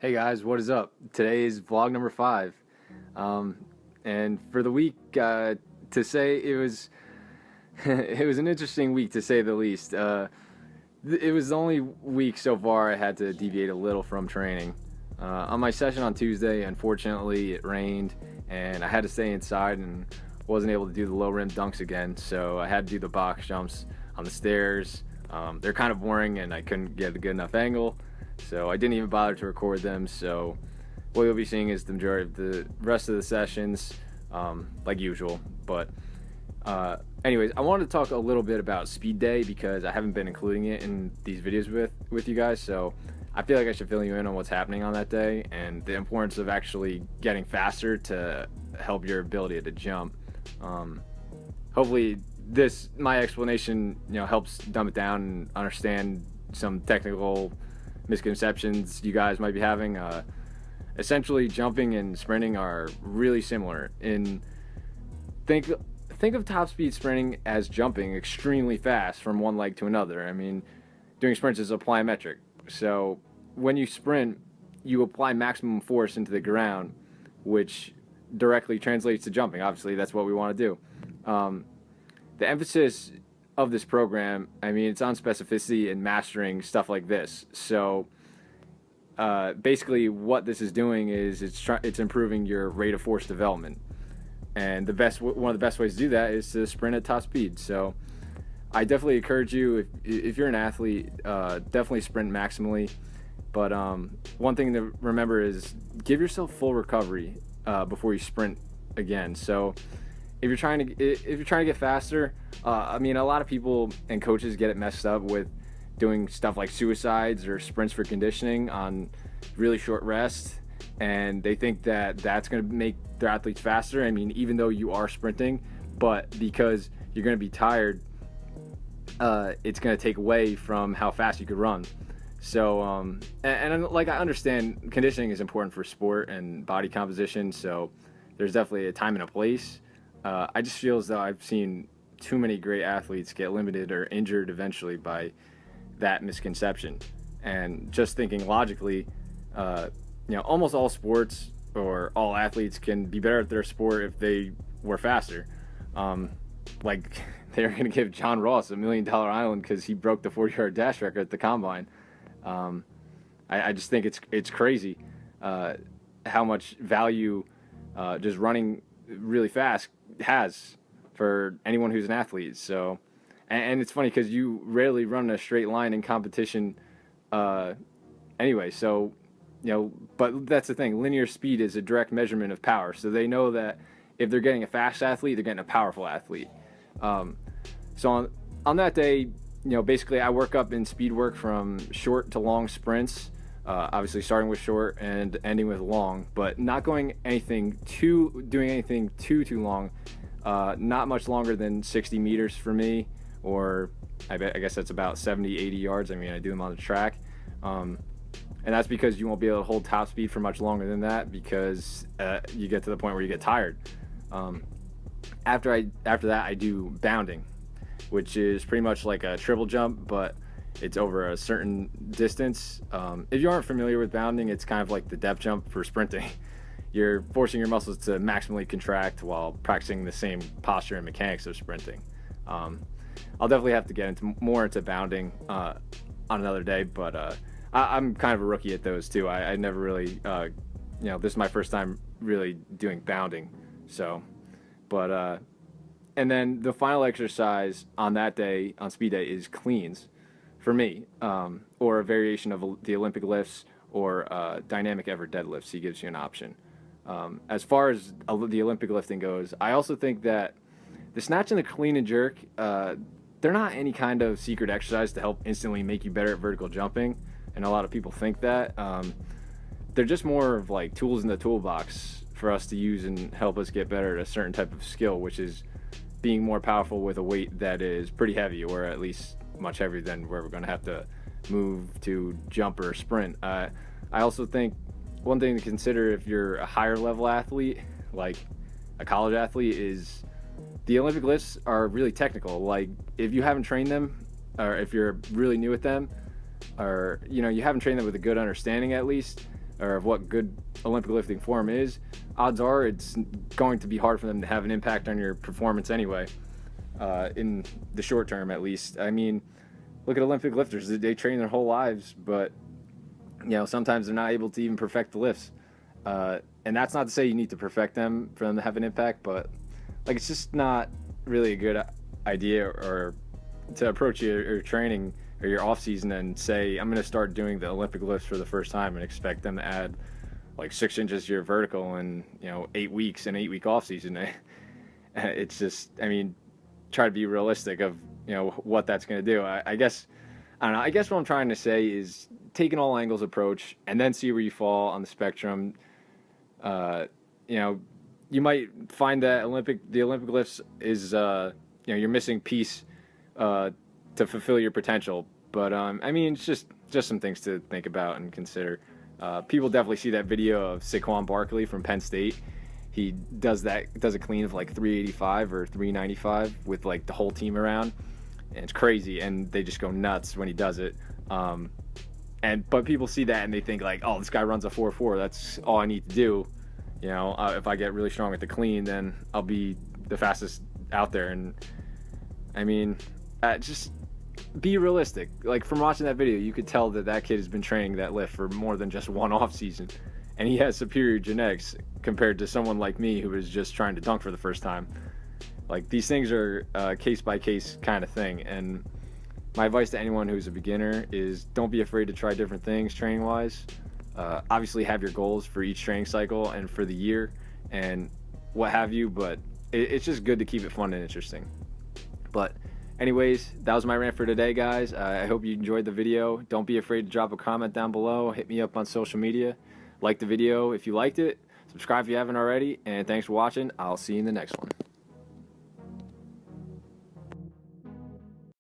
Hey guys, what is up? Today is vlog number 5. And for the week, to say it was it was an interesting week to say the least. It was the only week so far I had to deviate a little from training. On my session on Tuesday, unfortunately, it rained and I had to stay inside and wasn't able to do the low rim dunks again. So I had to do the box jumps on the stairs. They're kind of boring and I couldn't get a good enough angle. So I didn't even bother to record them. So what you'll be seeing is the majority of the rest of the sessions, like usual. But anyways, I wanted to talk a little bit about speed day because I haven't been including it in these videos with you guys. So I feel like I should fill you in on what's happening on that day and the importance of actually getting faster to help your ability to jump. Hopefully my explanation, helps dumb it down and understand some technical misconceptions you guys might be having. Essentially, jumping and sprinting are really similar. Think of top speed sprinting as jumping extremely fast from one leg to another. I mean, doing sprints is a plyometric. So when you sprint, you apply maximum force into the ground, which directly translates to jumping. Obviously, that's what we want to do. The emphasis of this program, it's on specificity and mastering stuff like this. So basically what this is doing is it's improving your rate of force development. And one of the best ways to do that is to sprint at top speed. So I definitely encourage you, if you're an athlete, definitely sprint maximally. But one thing to remember is give yourself full recovery before you sprint again. So if you're trying to get faster, a lot of people and coaches get it messed up with doing stuff like suicides or sprints for conditioning on really short rest, and they think that that's going to make their athletes faster. Even though you are sprinting, but because you're going to be tired, it's going to take away from how fast you could run. So like, I understand conditioning is important for sport and body composition, so there's definitely a time and a place. I just feel as though I've seen too many great athletes get limited or injured eventually by that misconception. And just thinking logically, almost all sports or all athletes can be better at their sport if they were faster. Like they're going to give John Ross $1 million island because he broke the 40-yard dash record at the combine. I just think it's crazy how much value just running really fast has for anyone who's an athlete. So, and it's funny because you rarely run a straight line in competition anyway. So, but that's the thing. Linear speed is a direct measurement of power. So they know that if they're getting a fast athlete, they're getting a powerful athlete. So on that day, basically I work up in speed work from short to long sprints. Obviously starting with short and ending with long, but not doing anything too long. Not much longer than 60 meters for me, or I guess that's about 70, 80 yards. I do them on the track. And that's because you won't be able to hold top speed for much longer than that because you get to the point where you get tired. After that, I do bounding, which is pretty much like a triple jump, but it's over a certain distance. If you aren't familiar with bounding, it's kind of like the depth jump for sprinting. You're forcing your muscles to maximally contract while practicing the same posture and mechanics of sprinting. I'll definitely have to get more into bounding on another day, but I'm kind of a rookie at those too. I never really, this is my first time really doing bounding. So, but and then the final exercise on that day, on speed day, is cleans for me, or a variation of the Olympic lifts or dynamic ever deadlifts. He gives you an option. As far as the Olympic lifting goes, I also think that the snatch and the clean and jerk, they're not any kind of secret exercise to help instantly make you better at vertical jumping, and a lot of people think that. They're just more of like tools in the toolbox for us to use and help us get better at a certain type of skill, which is being more powerful with a weight that is pretty heavy, or at least much heavier than where we're going to have to move to jump or sprint. I also think one thing to consider if you're a higher level athlete, like a college athlete, is the Olympic lifts are really technical. Like if you haven't trained them, or if you're really new at them, or you haven't trained them with a good understanding at least, or of what good Olympic lifting form is, odds are it's going to be hard for them to have an impact on your performance anyway, in the short term at least. I mean, look at Olympic lifters. They train their whole lives, but sometimes they're not able to even perfect the lifts. And that's not to say you need to perfect them for them to have an impact, but it's just not really a good idea or to approach your training or your off season and say, I'm going to start doing the Olympic lifts for the first time and expect them to add 6 inches to your vertical in 8 weeks, an 8 week off season. It's just, I mean, try to be realistic of what that's going to do. I guess what I'm trying to say is take an all angles approach and then see where you fall on the spectrum. You might find that the Olympic lifts is you're missing piece to fulfill your potential, but I mean, it's just some things to think about and consider. People definitely see that video of Saquon Barkley from Penn State. He does a clean of 385 or 395 with the whole team around, and it's crazy, and they just go nuts when he does it. But people see that and they think oh, this guy runs a 4.4. That's all I need to do. If I get really strong at the clean, then I'll be the fastest out there. And I mean, just be realistic. From watching that video, you could tell that kid has been training that lift for more than just one off season, and he has superior genetics compared to someone like me who was just trying to dunk for the first time. These things are case by case kind of thing, and my advice to anyone who's a beginner is don't be afraid to try different things training wise. Obviously have your goals for each training cycle and for the year and what have you, but it's just good to keep it fun and interesting. But anyways, that was my rant for today, guys. I hope you enjoyed the video. Don't be afraid to drop a comment down below. Hit me up on social media. Like the video if you liked it. Subscribe if you haven't already. And thanks for watching. I'll see you in the next one.